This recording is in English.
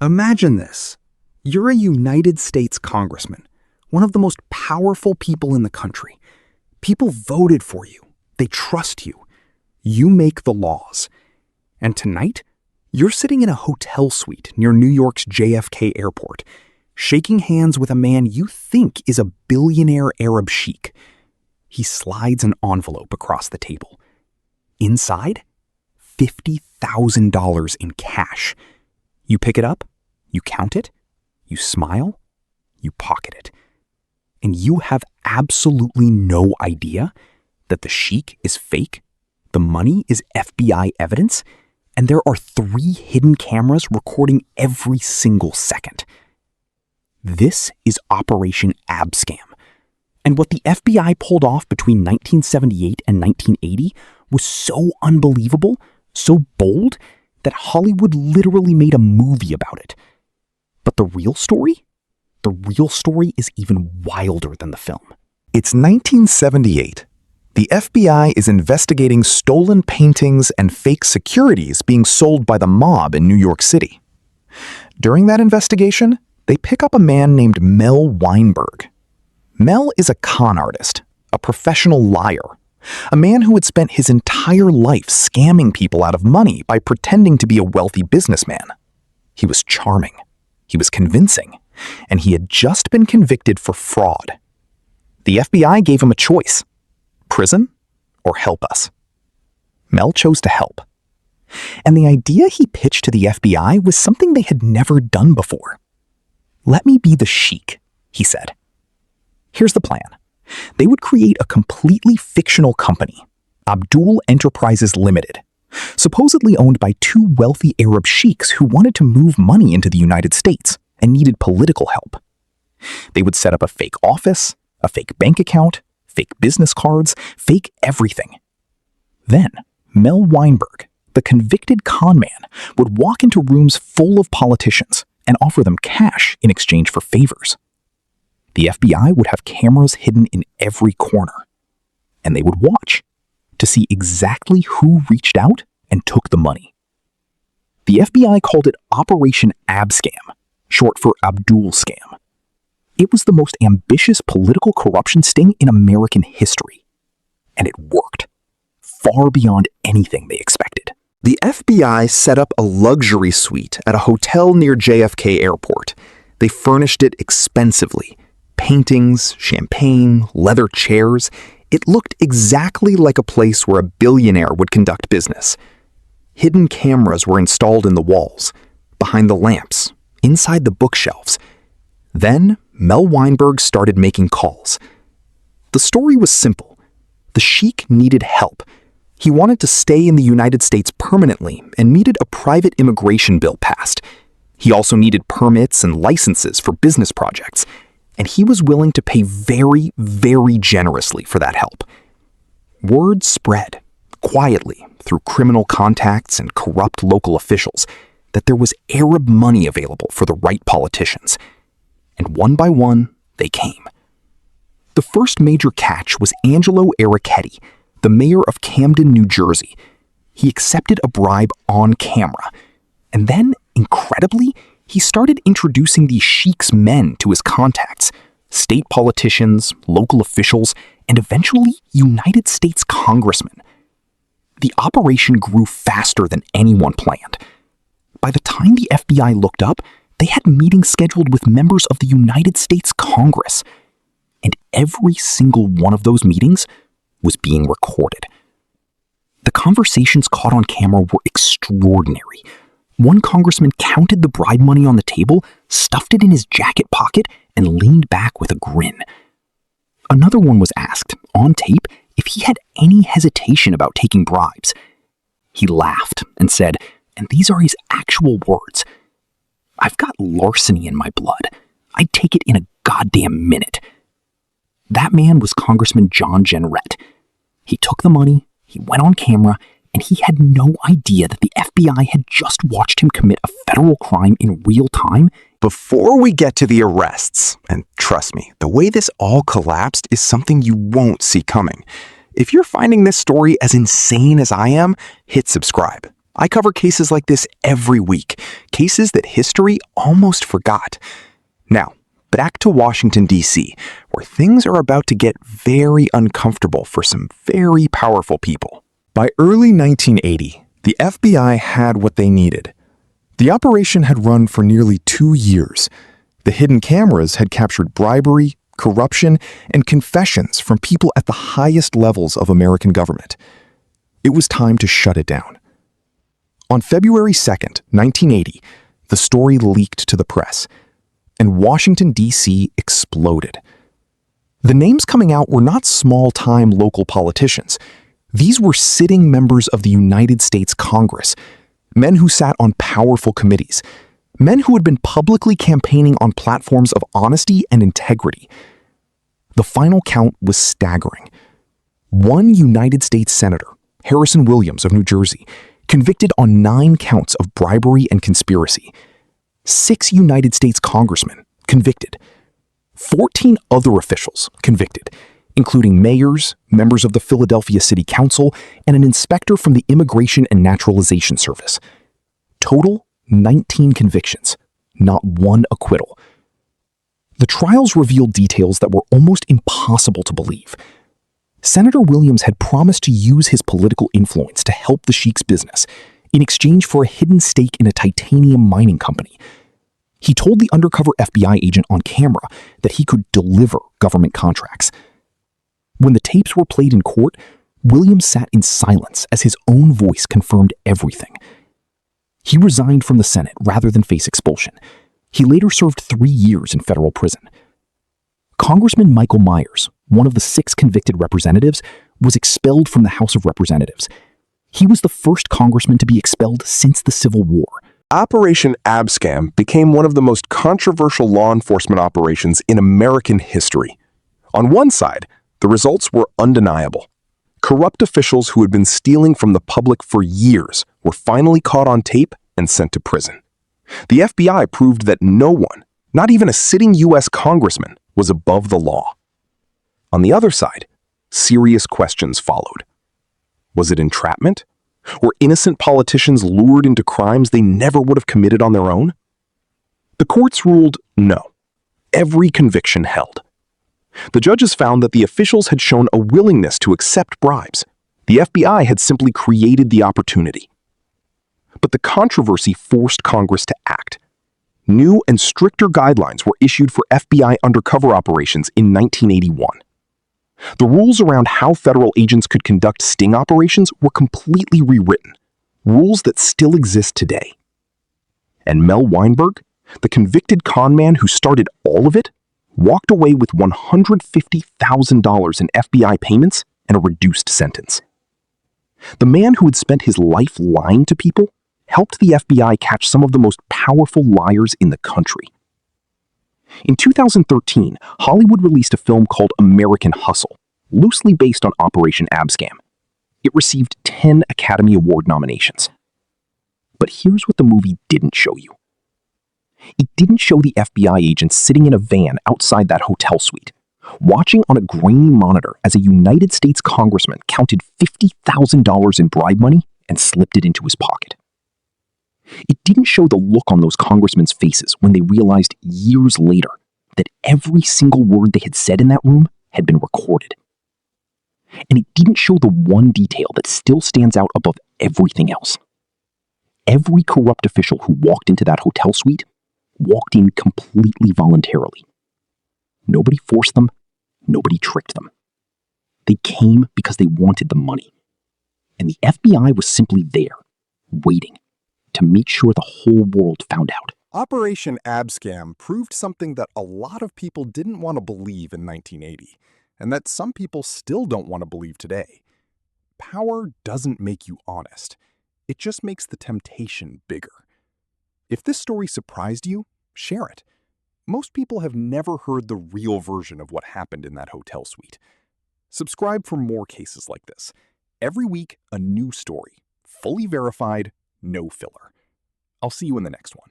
Imagine this. You're a United States Congressman, one of the most powerful people in the country. People voted for you. They trust you. You make the laws. And tonight, you're sitting in a hotel suite near New York's JFK Airport, shaking hands with a man you think is a billionaire Arab sheikh. He slides an envelope across the table. Inside, $50,000 in cash. You pick it up, you count it, you smile, you pocket it. And you have absolutely no idea that the sheikh is fake, the money is FBI evidence, and there are 3 hidden cameras recording every single second. This is Operation ABSCAM. And what the FBI pulled off between 1978 and 1980 was so unbelievable, so bold, that Hollywood literally made a movie about it. But the real story? The real story is even wilder than the film. It's 1978. The FBI is investigating stolen paintings and fake securities being sold by the mob in New York City. During that investigation, they pick up a man named Mel Weinberg. Mel is a con artist, a professional liar, a man who had spent his entire life scamming people out of money by pretending to be a wealthy businessman. He was charming, he was convincing, and he had just been convicted for fraud. The FBI gave him a choice: prison or help us. Mel chose to help. And the idea he pitched to the FBI was something they had never done before. "Let me be the sheikh," he said. Here's the plan. They would create a completely fictional company, Abdul Enterprises Limited, supposedly owned by 2 wealthy Arab sheikhs who wanted to move money into the United States and needed political help. They would set up a fake office, a fake bank account, fake business cards, fake everything. Then, Mel Weinberg, the convicted con man, would walk into rooms full of politicians and offer them cash in exchange for favors. The FBI would have cameras hidden in every corner, and they would watch to see exactly who reached out and took the money. The FBI called it Operation ABSCAM, short for Abdul Scam. It was the most ambitious political corruption sting in American history, and it worked, far beyond anything they expected. The FBI set up a luxury suite at a hotel near JFK Airport. They furnished it expensively. Paintings, champagne, leather chairs. It looked exactly like a place where a billionaire would conduct business. Hidden cameras were installed in the walls, behind the lamps, inside the bookshelves. Then, Mel Weinberg started making calls. The story was simple. The sheikh needed help. He wanted to stay in the United States permanently and needed a private immigration bill passed. He also needed permits and licenses for business projects, and he was willing to pay very, very generously for that help. Word spread, quietly, through criminal contacts and corrupt local officials, that there was Arab money available for the right politicians. And one by one, they came. The first major catch was Angelo Arricchetti, the mayor of Camden, New Jersey. He accepted a bribe on camera. And then, incredibly, he started introducing these sheikh's men to his contacts, state politicians, local officials, and eventually United States congressmen. The operation grew faster than anyone planned. By the time the FBI looked up, they had meetings scheduled with members of the United States Congress. And every single one of those meetings was being recorded. The conversations caught on camera were extraordinary. One congressman counted the bribe money on the table, stuffed it in his jacket pocket, and leaned back with a grin. Another one was asked, on tape, if he had any hesitation about taking bribes. He laughed and said, and these are his actual words, "I've got larceny in my blood. I'd take it in a goddamn minute." That man was Congressman John Jenrette. He took the money, he went on camera, and he had no idea that the FBI had just watched him commit a federal crime in real time. Before we get to the arrests, and trust me, the way this all collapsed is something you won't see coming. If you're finding this story as insane as I am, hit subscribe. I cover cases like this every week, cases that history almost forgot. Now, back to Washington, D.C., where things are about to get very uncomfortable for some very powerful people. By early 1980, the FBI had what they needed. The operation had run for nearly 2 years. The hidden cameras had captured bribery, corruption, and confessions from people at the highest levels of American government. It was time to shut it down. On February 2nd, 1980, the story leaked to the press, and Washington, D.C. exploded. The names coming out were not small-time local politicians. These were sitting members of the United States Congress, men who sat on powerful committees, men who had been publicly campaigning on platforms of honesty and integrity. The final count was staggering. One United States Senator, Harrison Williams of New Jersey, convicted on 9 counts of bribery and conspiracy. 6 United States congressmen convicted. 14 other officials convicted, including mayors, members of the Philadelphia City Council, and an inspector from the Immigration and Naturalization Service. Total, 19 convictions, not one acquittal. The trials revealed details that were almost impossible to believe. Senator Williams had promised to use his political influence to help the Sheikh's business in exchange for a hidden stake in a titanium mining company. He told the undercover FBI agent on camera that he could deliver government contracts. When the tapes were played in court, Williams sat in silence as his own voice confirmed everything. He resigned from the Senate rather than face expulsion. He later served 3 years in federal prison. Congressman Michael Myers, one of the 6 convicted representatives, was expelled from the House of Representatives. He was the first congressman to be expelled since the Civil War. Operation ABSCAM became one of the most controversial law enforcement operations in American history. On one side, the results were undeniable. Corrupt officials who had been stealing from the public for years were finally caught on tape and sent to prison. The FBI proved that no one, not even a sitting US congressman, was above the law. On the other side, serious questions followed. Was it entrapment? Were innocent politicians lured into crimes they never would have committed on their own? The courts ruled no. Every conviction held. The judges found that the officials had shown a willingness to accept bribes. The FBI had simply created the opportunity. But the controversy forced Congress to act. New and stricter guidelines were issued for FBI undercover operations in 1981. The rules around how federal agents could conduct sting operations were completely rewritten, rules that still exist today. And Mel Weinberg, the convicted con man who started all of it, walked away with $150,000 in FBI payments and a reduced sentence. The man who had spent his life lying to people helped the FBI catch some of the most powerful liars in the country. In 2013, Hollywood released a film called American Hustle, loosely based on Operation ABSCAM. It received 10 Academy Award nominations. But here's what the movie didn't show you. It didn't show the FBI agents sitting in a van outside that hotel suite, watching on a grainy monitor as a United States congressman counted $50,000 in bribe money and slipped it into his pocket. It didn't show the look on those congressmen's faces when they realized years later that every single word they had said in that room had been recorded. And it didn't show the one detail that still stands out above everything else. Every corrupt official who walked into that hotel suite walked in completely voluntarily. Nobody forced them. Nobody tricked them. They came because they wanted the money. And the FBI was simply there, waiting, to make sure the whole world found out. Operation ABSCAM proved something that a lot of people didn't want to believe in 1980, and that some people still don't want to believe today. Power doesn't make you honest. It just makes the temptation bigger. If this story surprised you, share it. Most people have never heard the real version of what happened in that hotel suite. Subscribe for more cases like this. Every week, a new story, fully verified, no filler. I'll see you in the next one.